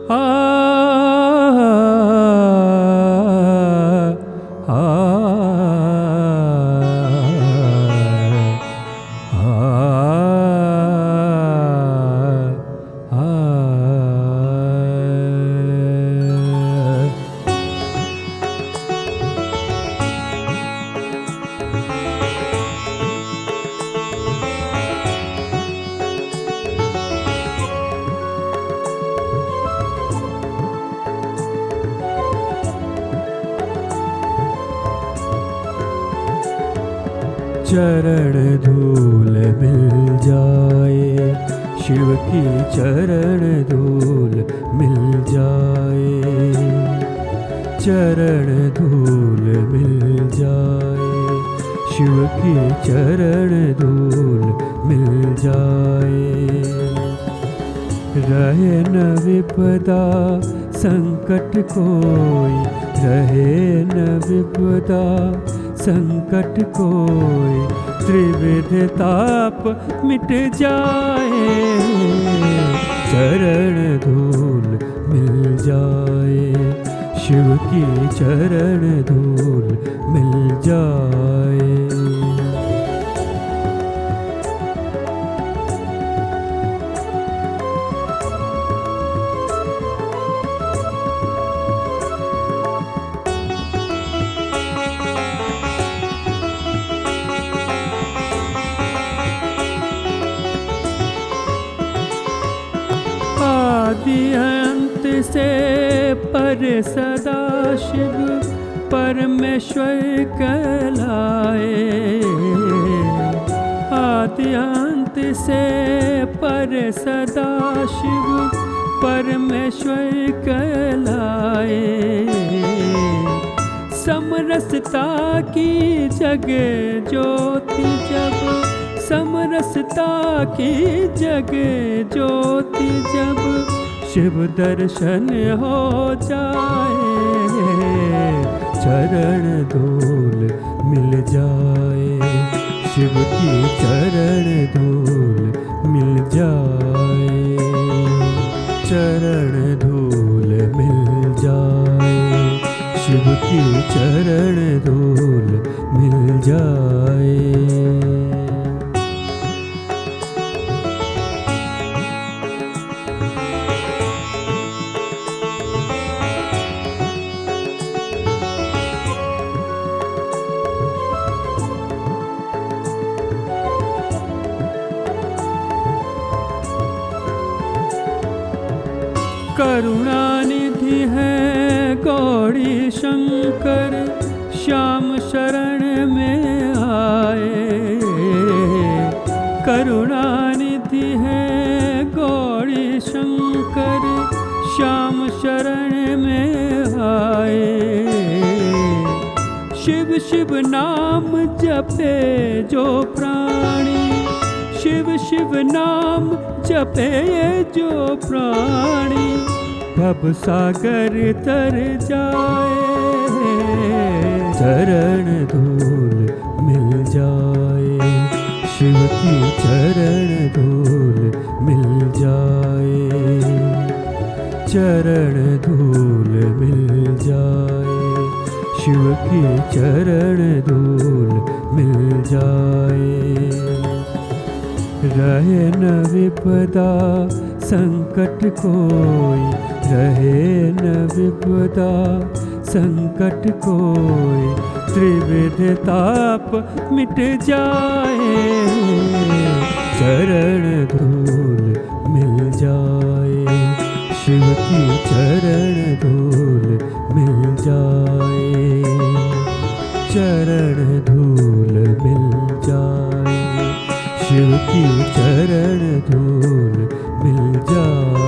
आ आ चरण धूल मिल जाए, शिव की चरण धूल मिल जाए। चरण धूल मिल जाए, शिव की चरण धूल मिल जाए। रहे न विपदा संकट कोई, रहे न विपदा संकट कोई, त्रिविध ताप मिट जाए। चरण धूल मिल जाए, शिव की चरण धूल मिल जाए। आदि अंत से पर सदा शिव परमेश्वर कहलाए। आदि अंत से पर सदा शिव परमेश्वर कहलाए। समरसता की जगे ज्योति जब, समरसता की जगे ज्योति जब, शिव दर्शन हो जाए। चरण धूल मिल जाए, शिव की चरण धूल मिल जाए। चरण धूल मिल जाए, शिव की चरण धूल मिल जाए। करुणानिधि है गौरी शंकर, श्याम शरण में आए। करुणानिधि है गौरी शंकर, श्याम शरण में आए। शिव शिव नाम जपे जो प्राणी, शिव शिव नाम जपे जो प्राणी, भव सागर तर जाए। चरण धूल मिल जाए, शिव की चरण धूल मिल जाए। चरण धूल मिल जाए, शिव की चरण धूल मिल जाए। रहे न विपदा संकट कोई, रहे न विपदा संकट कोई, त्रिविध ताप मिट जाए। चरण धूल मिल जाए, शिव की चरण धूल मिल जाए। चरण धूल मिल जाए, शिव की चरण धूल मिल जाए।